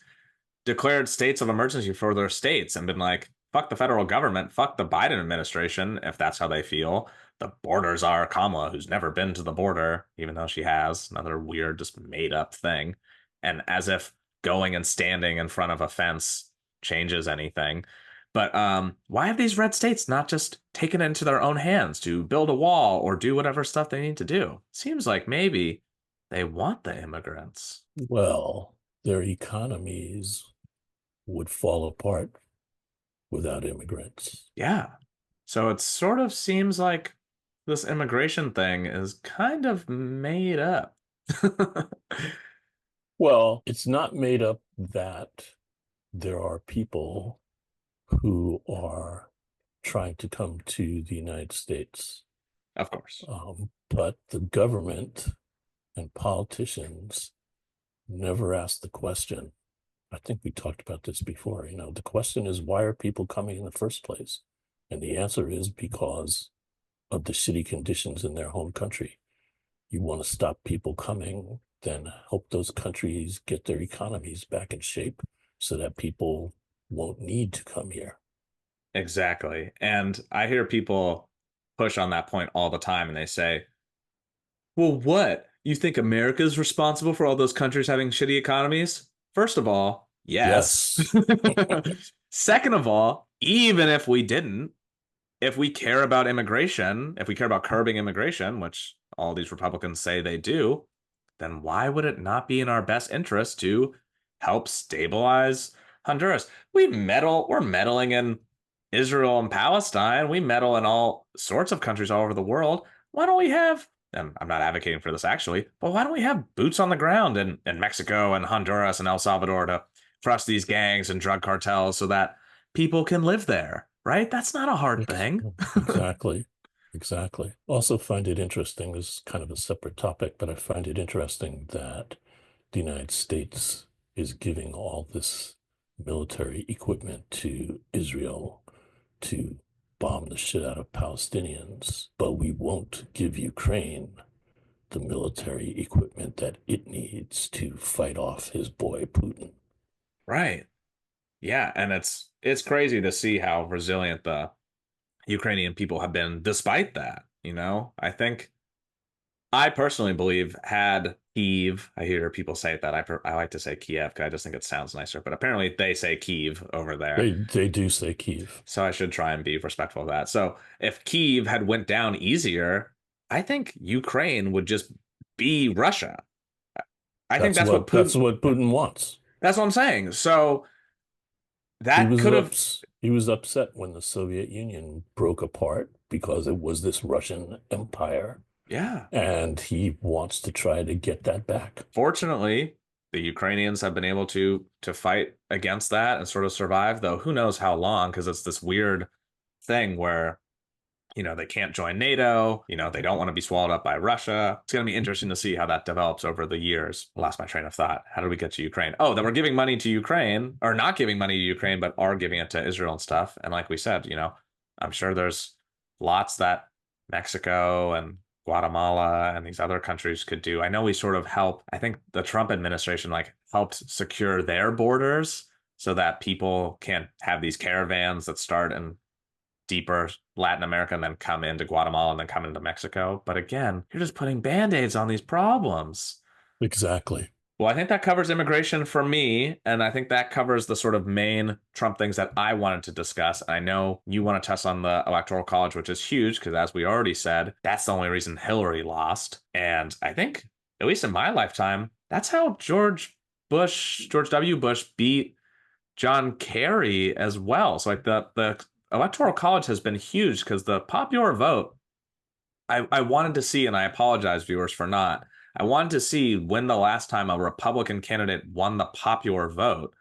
S1: declared states of emergency for their states and been like, fuck the federal government, fuck the Biden administration, if that's how they feel. The borders are Kamala, who's never been to the border, even though she has. Another weird, just made up thing. And as if going and standing in front of a fence changes anything. But why have these red states not just taken it into their own hands to build a wall or do whatever stuff they need to do? Seems like maybe they want the immigrants.
S2: Well, their economies would fall apart without immigrants.
S1: Yeah. So it sort of seems like this immigration thing is kind of made up.
S2: Well, it's not made up that there are people who are trying to come to the United States.
S1: Of course.
S2: But the government and politicians never ask the question. I think we talked about this before. The question is, why are people coming in the first place? And the answer is because of the shitty conditions in their home country. You want to stop people coming, then help those countries get their economies back in shape so that people won't need to come here.
S1: Exactly. And I hear people push on that point all the time and they say, well, what? You think America's responsible for all those countries having shitty economies? First of all, yes.
S2: Yes.
S1: Second of all, even if we didn't, if we care about immigration, if we care about curbing immigration, which all these Republicans say they do, then why would it not be in our best interest to help stabilize Honduras? We're meddling in Israel and Palestine. We meddle in all sorts of countries all over the world. Why don't we have, and I'm not advocating for this actually, but why don't we have boots on the ground in Mexico and Honduras and El Salvador to crush these gangs and drug cartels so that people can live there, right? That's not a hard thing.
S2: Exactly. Exactly. Also find it interesting, this is kind of a separate topic, but I find it interesting that the United States is giving all this military equipment to Israel to bomb the shit out of Palestinians, but we won't give Ukraine the military equipment that it needs to fight off his boy Putin.
S1: Right. Yeah, and it's crazy to see how resilient the Ukrainian people have been despite that, I think I personally believe had Kiev, I hear people say that I like to say Kiev because I just think it sounds nicer, but apparently they say Kiev over there.
S2: They do say Kiev.
S1: So I should try and be respectful of that. So if Kiev had went down easier, I think Ukraine would just be Russia. I think
S2: That's what Putin wants.
S1: that's what I'm saying. So
S2: He
S1: that
S2: was
S1: could have,
S2: he was upset when the Soviet Union broke apart because it was this Russian empire,
S1: yeah.
S2: and he wants to try to get that back.
S1: Fortunately, the Ukrainians have been able to fight against that and sort of survive, though who knows how long, because it's this weird thing where they can't join NATO. They don't want to be swallowed up by Russia. It's going to be interesting to see how that develops over the years. I lost my train of thought. How did we get to Ukraine? Oh, that we're giving money to Ukraine, or not giving money to Ukraine, but are giving it to Israel and stuff. And like we said, I'm sure there's lots that Mexico and Guatemala and these other countries could do. I know we sort of help. I think the Trump administration helped secure their borders so that people can't have these caravans that start in deeper Latin America and then come into Guatemala and then come into Mexico. But again, you're just putting band-aids on these problems.
S2: Exactly.
S1: Well, I think that covers immigration for me, and I think that covers the sort of main Trump things that I wanted to discuss. I know you want to touch on the Electoral College, which is huge because, as we already said, that's the only reason Hillary lost. And I think, at least in my lifetime, that's how George W. Bush beat John Kerry as well. So the Electoral College has been huge because the popular vote, I wanted to see, and I apologize, viewers, for not. I wanted to see when the last time a Republican candidate won the popular vote,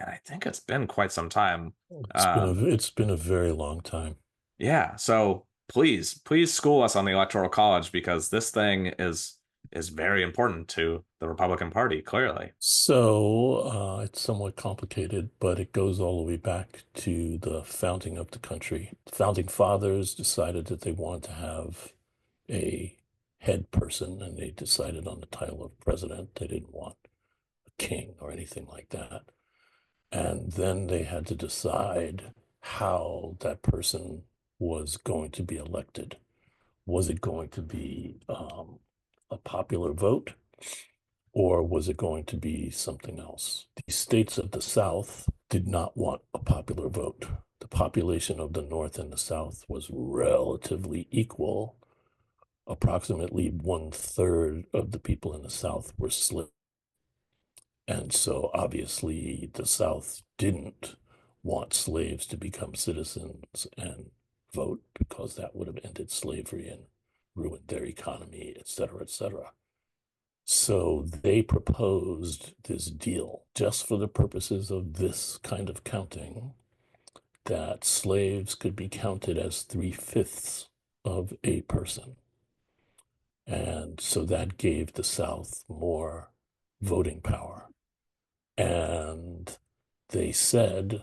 S1: and I think it's been quite some time.
S2: It's been a very long time.
S1: Yeah, so please school us on the Electoral College because this thing is is very important to the Republican Party, clearly.
S2: So it's somewhat complicated, but it goes all the way back to the founding of the country. The founding fathers decided that they wanted to have a head person, and they decided on the title of president. They didn't want a king or anything like that. And then they had to decide how that person was going to be elected. Was it going to be a popular vote, or was it going to be something else? The states of the South did not want a popular vote. The population of the North and the South was relatively equal. Approximately one third of the people in the South were slaves. And so obviously the South didn't want slaves to become citizens and vote, because that would have ended slavery and ruined their economy, et cetera, et cetera. So they proposed this deal just for the purposes of this kind of counting, that slaves could be counted as three-fifths of a person. And so that gave the South more voting power. And they said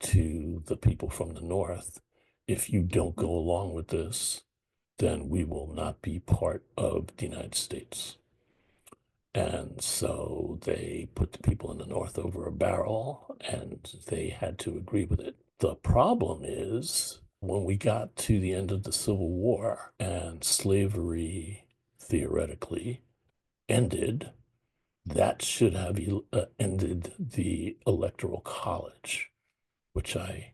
S2: to the people from the North, if you don't go along with this, then we will not be part of the United States. And so they put the people in the North over a barrel, and they had to agree with it. The problem is when we got to the end of the Civil War and slavery theoretically ended, that should have ended the Electoral College, which I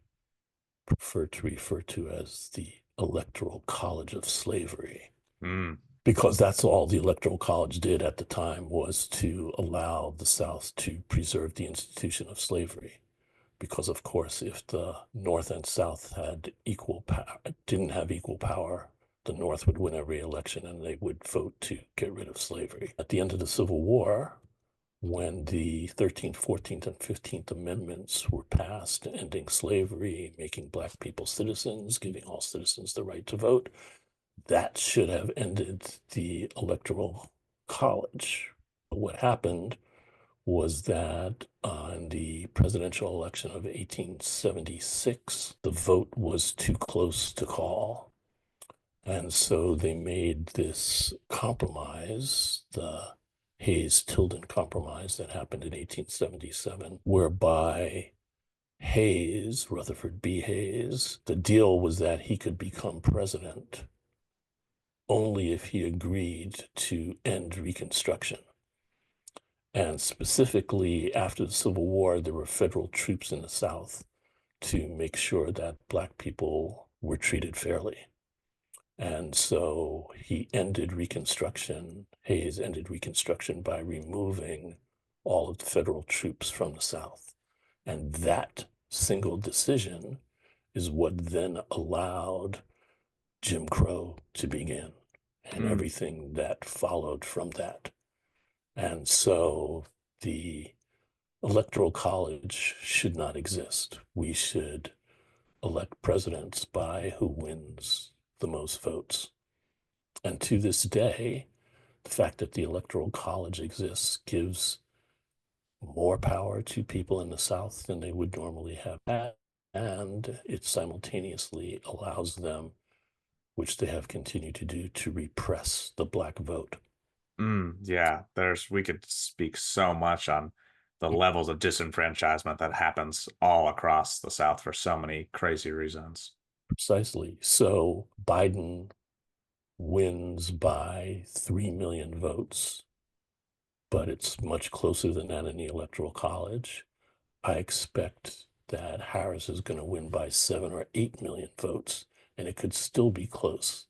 S2: prefer to refer to as the Electoral College of Slavery,
S1: Mm.
S2: because that's all the Electoral College did at the time, was to allow the South to preserve the institution of slavery. Because, of course, if the North and South had equal power, didn't have equal power, the North would win every election and they would vote to get rid of slavery. At the end of the Civil War, when the 13th, 14th, and 15th Amendments were passed, ending slavery, making Black people citizens, giving all citizens the right to vote, that should have ended the Electoral College. But what happened was that in the presidential election of 1876, the vote was too close to call. And so they made this compromise, the Hayes-Tilden Compromise, that happened in 1877, whereby Hayes, Rutherford B. Hayes, the deal was that he could become president only if he agreed to end Reconstruction. And specifically after the Civil War, there were federal troops in the South to make sure that Black people were treated fairly. And so he ended Reconstruction. Hayes ended Reconstruction by removing all of the federal troops from the South. And that single decision is what then allowed Jim Crow to begin, and
S1: Mm.
S2: everything that followed from that. And so the Electoral College should not exist. We should elect presidents by who wins the most votes. And to this day, the fact that the Electoral College exists gives more power to people in the South than they would normally have had. And it simultaneously allows them, which they have continued to do, to repress the Black vote.
S1: Yeah, we could speak so much on the levels of disenfranchisement that happens all across the South for so many crazy reasons.
S2: Precisely. So Biden wins by 3 million votes, but it's much closer than that in the Electoral College. I expect that Harris is going to win by 7 or 8 million votes, and it could still be close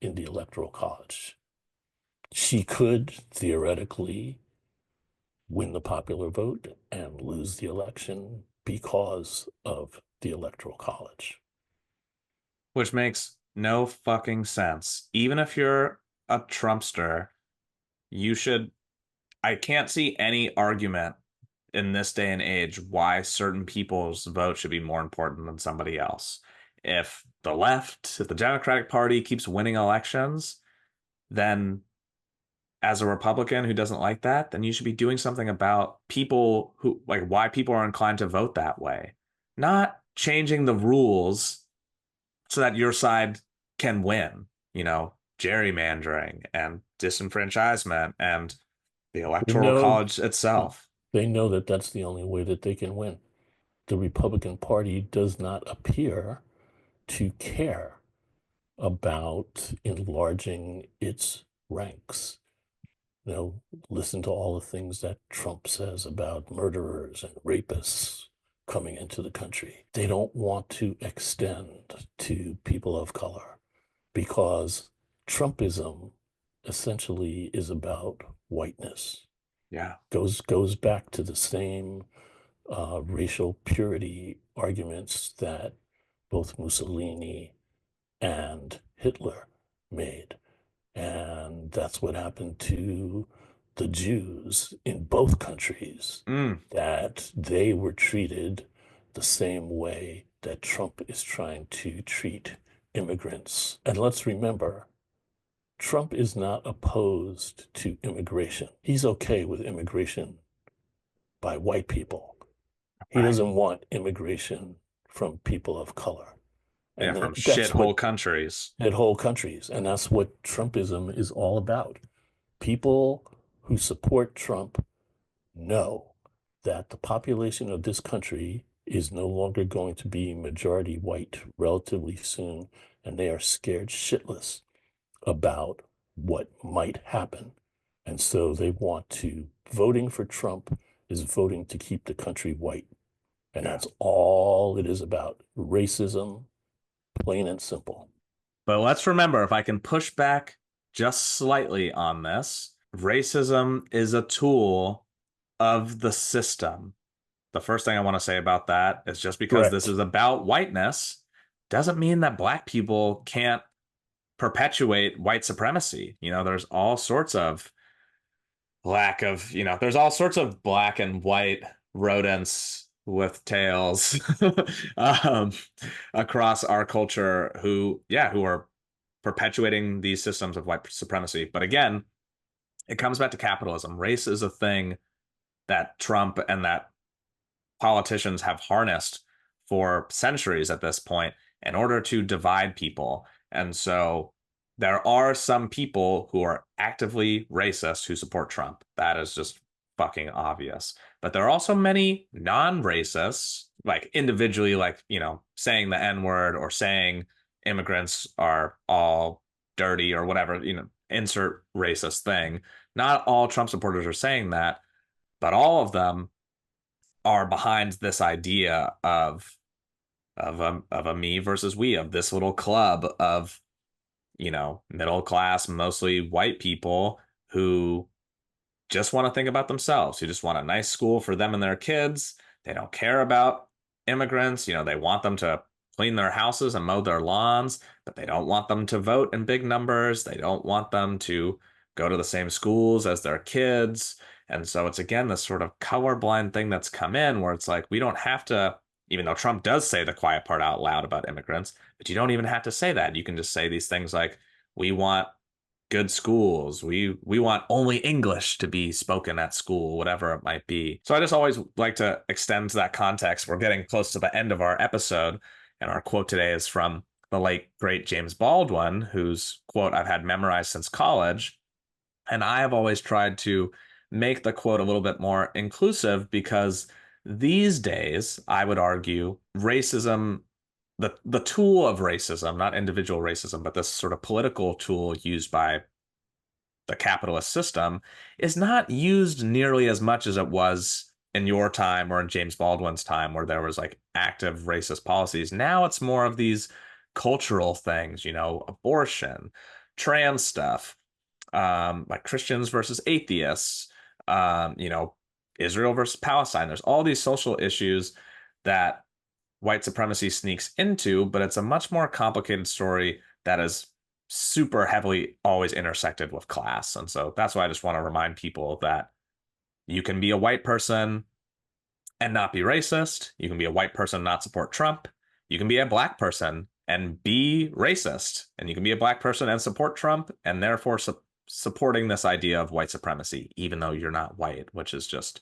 S2: in the Electoral College. She could theoretically win the popular vote and lose the election because of the Electoral College.
S1: Which makes no fucking sense. Even if you're a Trumpster, you should. I can't see any argument in this day and age why certain people's vote should be more important than somebody else. If the left, if the Democratic Party keeps winning elections, then as a Republican who doesn't like that, then you should be doing something about people who like why people are inclined to vote that way, not changing the rules so that your side can win, gerrymandering and disenfranchisement and the
S2: They
S1: Electoral
S2: know
S1: College itself.
S2: they know that that's the only way that they can win. The Republican Party does not appear to care about enlarging its ranks. You know, listen to all the things that Trump says about murderers and rapists coming into the country. They don't want to extend to people of color because Trumpism essentially is about whiteness.
S1: Yeah.
S2: Goes back to the same racial purity arguments that both Mussolini and Hitler made. And that's what happened to the Jews in both countries,
S1: Mm,
S2: that they were treated the same way that Trump is trying to treat immigrants. And let's remember, Trump is not opposed to immigration. He's okay with immigration by white people. He
S1: right.
S2: doesn't want immigration from people of color.
S1: Yeah,
S2: And
S1: from
S2: that's what
S1: shithole countries.
S2: at whole countries. And that's what Trumpism is all about. People who support Trump know that the population of this country is no longer going to be majority white relatively soon, and they are scared shitless about what might happen. And so they want to, voting for Trump is voting to keep the country white. And
S1: Yeah.
S2: that's all it is about. Racism, plain and simple.
S1: But let's remember, if I can push back just slightly on this, racism is a tool of the system. The first thing I want to say about that is just because this
S2: Correct.
S1: is about whiteness doesn't mean that black people can't perpetuate white supremacy. There's all sorts of there's all sorts of black and white rodents with tails um, across our culture who are perpetuating these systems of white supremacy. But again, it comes back to capitalism. Race is a thing that Trump and that politicians have harnessed for centuries at this point in order to divide people. And so there are some people who are actively racist who support Trump. That is just fucking obvious. But there are also many non-racists, like individually, like, saying the N-word or saying immigrants are all dirty or whatever, insert racist thing. Not all Trump supporters are saying that, but all of them are behind this idea of a me versus we, of this little club of middle class, mostly white people who just want to think about themselves, who just want a nice school for them and their kids. They don't care about immigrants. They want them to clean their houses and mow their lawns, but they don't want them to vote in big numbers. They don't want them to go to the same schools as their kids. And so it's again this sort of colorblind thing that's come in where it's like we don't have to, even though Trump does say the quiet part out loud about immigrants, but you don't even have to say that. You can just say these things like, we want good schools. We want only English to be spoken at school, whatever it might be. So I just always like to extend to that context. We're getting close to the end of our episode, and our quote today is from the late great James Baldwin, whose quote I've had memorized since college. And I have always tried to make the quote a little bit more inclusive because these days, I would argue, racism, the tool of racism, not individual racism, but this sort of political tool used by the capitalist system, is not used nearly as much as it was in your time or in James Baldwin's time, where there was like active racist policies. Now it's more of these cultural things, abortion, trans stuff, like Christians versus atheists, Israel versus Palestine. There's all these social issues that white supremacy sneaks into, but it's a much more complicated story that is super heavily always intersected with class. And so that's why I just want to remind people that you can be a white person and not be racist. You can be a white person and not support Trump. You can be a black person and be racist. And you can be a black person and support Trump and therefore supporting this idea of white supremacy, even though you're not white, which is just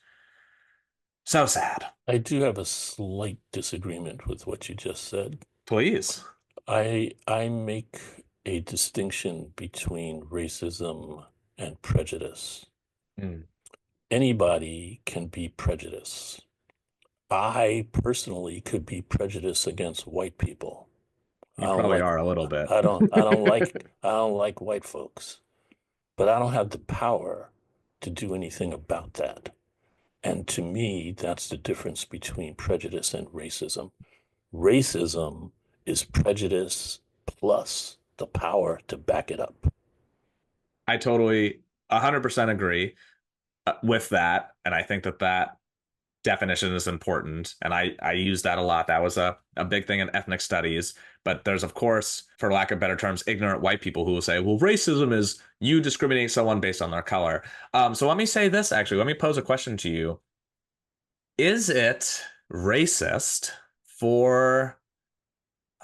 S1: so sad.
S2: I do have a slight disagreement with what you just said.
S1: Please.
S2: I make a distinction between racism and prejudice.
S1: Mm.
S2: Anybody can be prejudiced. I personally could be prejudiced against white people.
S1: You probably are a little bit.
S2: I don't like white folks, but I don't have the power to do anything about that. And to me, that's the difference between prejudice and racism. Racism is prejudice plus the power to back it up.
S1: I totally 100% agree with that. And I think that that definition is important. And I use that a lot. That was a big thing in ethnic studies. But there's, of course, for lack of better terms, ignorant white people who will say, well, racism is you discriminating someone based on their color. So let me say this, actually. Let me pose a question to you. Is it racist for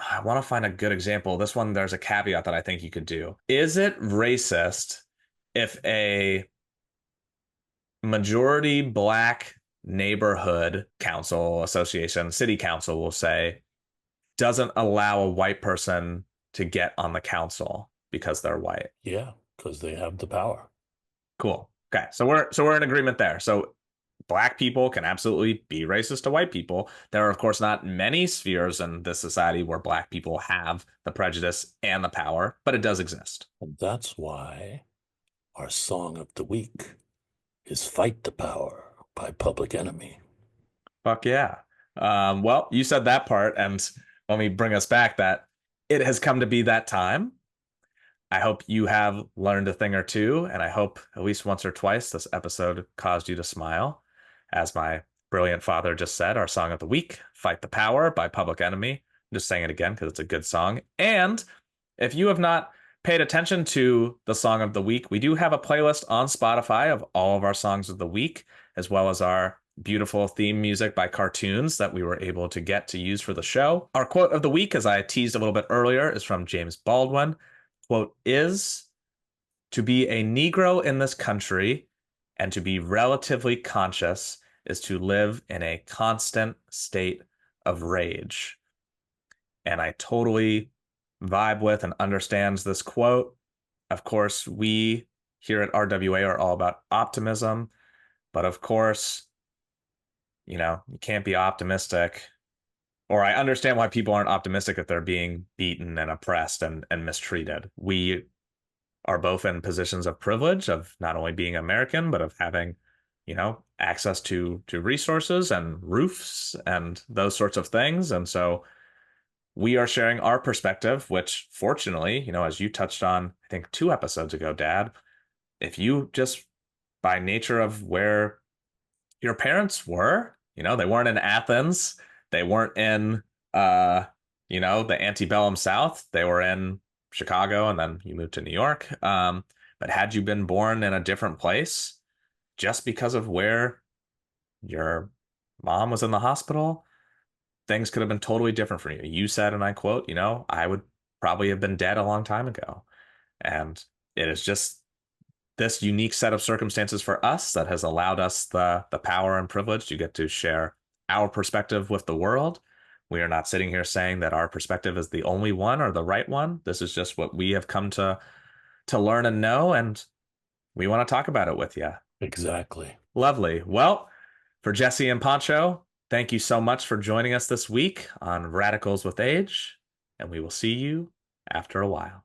S1: I want to find a good example. This one, there's a caveat that I think you could do. Is it racist if a majority black neighborhood council association, city council will say, doesn't allow a white person to get on the council because they're white?
S2: Yeah, because they have the power.
S1: Cool. Okay. So we're in agreement there. So black people can absolutely be racist to white people. There are, of course, not many spheres in this society where black people have the prejudice and the power, but it does exist.
S2: And that's why our song of the week is Fight the Power by Public Enemy.
S1: Fuck yeah. Well, you said that part, and let me bring us back that it has come to be that time. I hope you have learned a thing or two, and I hope at least once or twice this episode caused you to smile. As my brilliant father just said, our song of the week, Fight the Power by Public Enemy. I'm just saying it again because it's a good song. And if you have not paid attention to the song of the week, we do have a playlist on Spotify of all of our songs of the week, as well as our beautiful theme music by cartoons that we were able to get to use for the show. Our quote of the week, as I teased a little bit earlier, is from James Baldwin. Quote is, to be a Negro in this country and to be relatively conscious is to live in a constant state of rage. And I totally vibe with and understands this quote. Of course, we here at R.W.A. are all about optimism, but of course, you can't be optimistic, or I understand why people aren't optimistic if they're being beaten and oppressed and mistreated. We are both in positions of privilege of not only being American, but of having, access to resources and roofs and those sorts of things. And so we are sharing our perspective, which fortunately, as you touched on, I think 2 episodes ago, Dad, if you just by nature of where your parents were, they weren't in Athens, they weren't in the antebellum South, they were in Chicago, and then you moved to New York. But had you been born in a different place, just because of where your mom was in the hospital, things could have been totally different for you. You said, and I quote, I would probably have been dead a long time ago. And it is just this unique set of circumstances for us that has allowed us the power and privilege to get to share our perspective with the world. We are not sitting here saying that our perspective is the only one or the right one. This is just what we have come to learn and know, and we want to talk about it with you.
S2: Exactly.
S1: Lovely. Well, for Jesse and Pancho, thank you so much for joining us this week on Radicals with Age, and we will see you after a while.